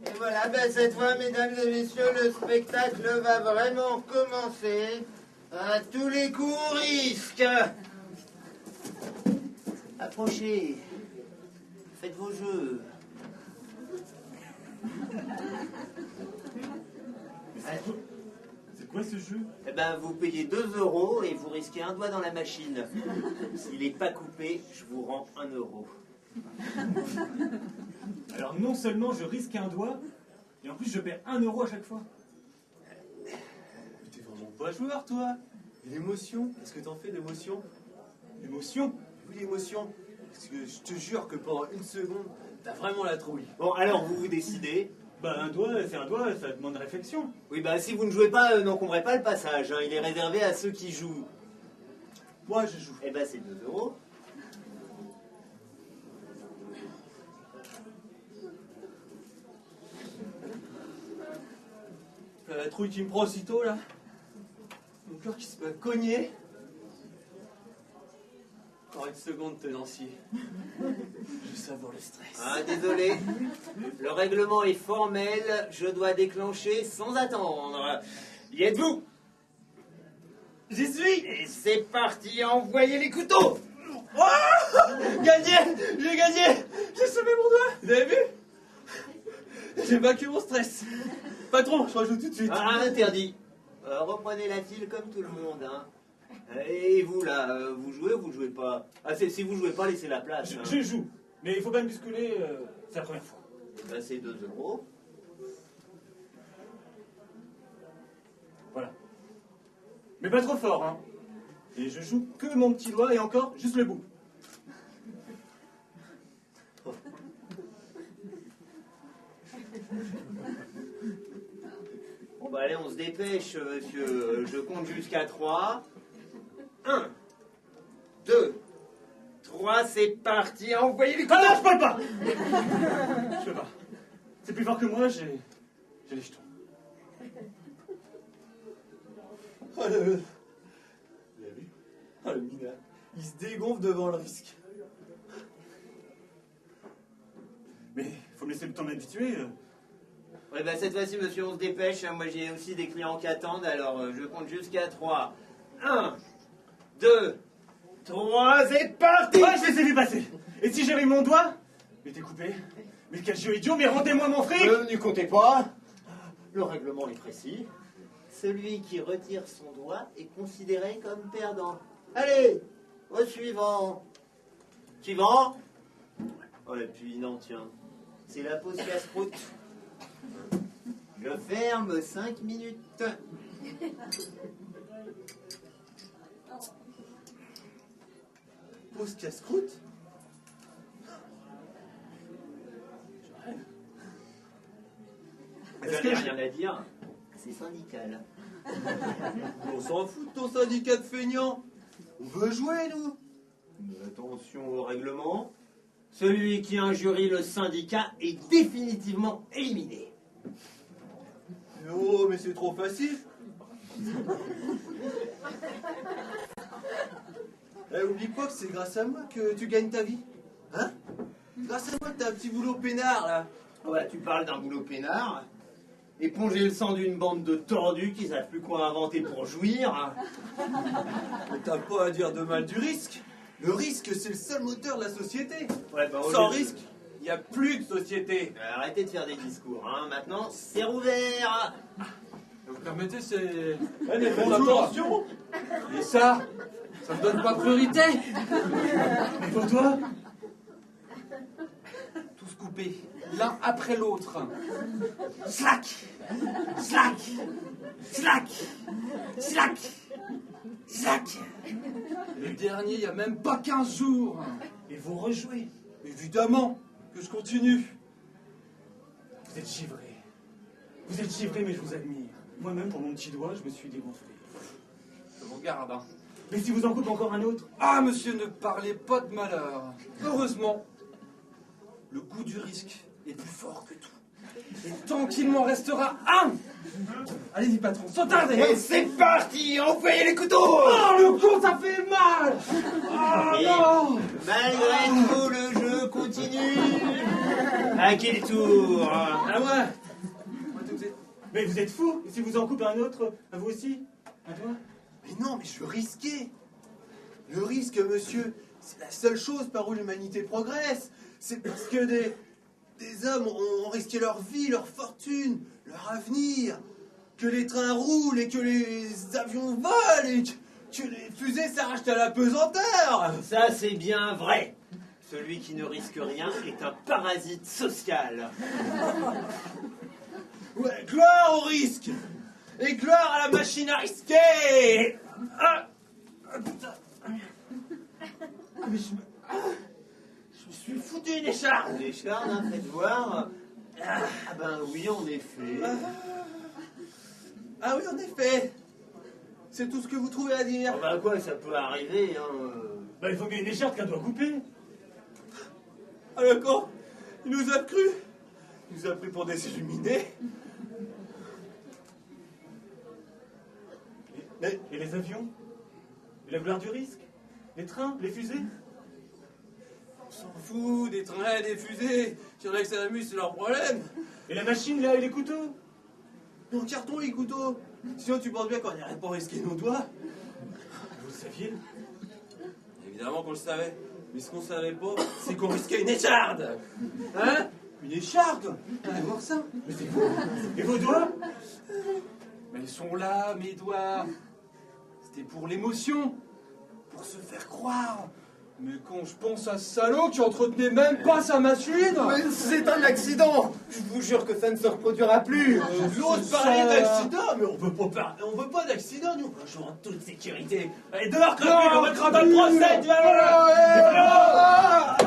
Et voilà, ben cette fois, mesdames et messieurs, le spectacle va vraiment commencer. À tous les coups, on risque. Approchez. Faites vos jeux. C'est quoi ce jeu? Eh ben, vous payez 2 € et vous risquez un doigt dans la machine. S'il n'est pas coupé, je vous rends 1 €. Alors non seulement je risque un doigt, et en plus je perds 1 € à chaque fois. T'es vraiment pas joueur, toi. Et l'émotion, qu'est-ce que t'en fais d'émotion? L'émotion? Oui, l'émotion. Parce que je te jure que pendant une seconde, t'as vraiment la trouille. Bon, alors vous vous décidez. Bah un doigt, c'est un doigt, ça demande réflexion. Oui, bah si vous ne jouez pas, n'encombrez pas le passage. Hein. Il est réservé à ceux qui jouent. Moi, je joue. Eh ben, c'est 2 €. T'as la trouille qui me prend aussitôt, là. Mon cœur qui se met à cogner. Encore une seconde, tenancier. Je savoure le stress. Ah, désolé. Le règlement est formel. Je dois déclencher sans attendre. Y êtes-vous? J'y suis. Et c'est parti, envoyez les couteaux. Oh, gagné. J'ai gagné. J'ai sauvé mon doigt. Vous avez vu? J'ai vaincu mon stress. Patron, je rejoue tout de suite. Ah, interdit. Reprenez la file comme tout le monde. Hein. Et vous, là, vous jouez ou vous jouez pas? Ah, si vous jouez pas, laissez la place. Hein. Je joue, mais il faut pas me bousculer, c'est la première fois. Ben, c'est 2 €. Voilà. Mais pas trop fort, hein. Et je joue que mon petit doigt et encore juste le bout. Bon, bah allez, on se dépêche, monsieur. Je compte jusqu'à 3. 1, 2, 3, c'est parti. Envoyez les couteaux. Ah non, je peux pas. Je peux pas. C'est plus fort que moi, j'ai les jetons. Oh, le... Vous l'avez vu? Oh, le mineur. Il se dégonfle devant le risque. Mais faut me laisser le temps d'habituer. Ouais, bah cette fois-ci, monsieur, on se dépêche. Hein. Moi, j'ai aussi des clients qui attendent, alors je compte jusqu'à 3. 1, 2, 3, c'est parti. Ouais, je les ai vus passer. Et si j'avais mon doigt? Mais t'es coupé. Mais quel jeu idiot, mais rendez-moi mon fric. N'y comptez pas. Le règlement est précis. Celui qui retire son doigt est considéré comme perdant. Allez, au suivant. Suivant. Oh, et puis non, tiens. C'est la pause casse-croûte. Je ferme 5 minutes. Pause casse-croûte. Vous n'avez rien à dire. C'est syndical. On s'en fout de ton syndicat de feignants. On veut jouer, nous. Mais attention au règlement. Celui qui injurie le syndicat est définitivement éliminé. Oh, mais c'est trop facile. Oublie pas que c'est grâce à moi que tu gagnes ta vie. Hein? Grâce à moi que t'as un petit boulot peinard, là. Ouais, tu parles d'un boulot peinard. Éponger le sang d'une bande de tordus qui savent plus quoi inventer pour jouir. Mais t'as pas à dire de mal du risque. Le risque, c'est le seul moteur de la société. Ouais, bah, Sans risque, il n'y a plus de société. Arrêtez de faire des discours, hein. Maintenant, c'est rouvert. Vous permettez, c'est... Ouais, mais faites Bonjour. attention. Et ça me donne pas priorité. Mais pour toi? Tous coupés, l'un après l'autre. Slack, slack, slack, slack, slack. Le dernier, il y a même pas 15 jours. Et vous rejouez. Évidemment que je continue. Vous êtes givré. Vous êtes givré, mais je vous admire. Moi-même, pour mon petit doigt, je me suis dégonflé. Je vous regarde, hein. Mais si vous en coupe encore un autre? Ah, monsieur, ne parlez pas de malheur. Heureusement, le goût du risque est plus fort que tout. Et tant qu'il m'en restera un. Allez-y, patron, sans tarder. Et c'est parti, envoyez les couteaux. Oh, le con, ça fait mal. Oh, Et non. malgré tout, le jeu continue. À qui le tour? À moi. Mais vous êtes fou. Et si vous en coupez un autre, à vous aussi? À toi? Mais non, mais je veux risquer. Le risque, monsieur, c'est la seule chose par où l'humanité progresse. C'est parce que des hommes ont risqué leur vie, leur fortune, leur avenir. Que les trains roulent et que les avions volent et que les fusées s'arrachent à la pesanteur. Ça, c'est bien vrai. Celui qui ne risque rien est un parasite social. Ouais, gloire au risque. Et gloire à la machine à risquer. Putain. Mais je me suis foutu une écharde. Une écharde, hein, faites voir. Ah ben oui, en effet. Ah oui, en effet. C'est tout ce que vous trouvez à dire. Oh bah quoi, ça peut arriver, hein. Bah, il faut bien une écharpe qu'un doit couper. Ah le con, il nous a cru. Il nous a pris pour des illuminés. Et les avions? Et la gloire du risque? Les trains? Les fusées? On s'en fout des trains et des fusées. S'il y en a que ça amuse, c'est leur problème. Et la machine, là, et les couteaux? En carton, les couteaux. Sinon, tu penses bien qu'on n'irait pas risquer nos doigts? Vous le saviez? Évidemment qu'on le savait. Mais ce qu'on savait pas, c'est qu'on risquait une écharde. Hein? Une écharde? Allez voir ça. Mais c'est vous? Et vos doigts? Mais ils sont là, mes doigts. C'était pour l'émotion. Pour se faire croire. Mais quand je pense à ce salaud qui entretenait même pas sa machine. Mais c'est un accident. Je vous jure que ça ne se reproduira plus. J'ose parler d'accident, mais on veut pas d'accident, nous. Un jour en toute sécurité. Allez, dehors, crapule, on va te rendre un procès, tu vas voir.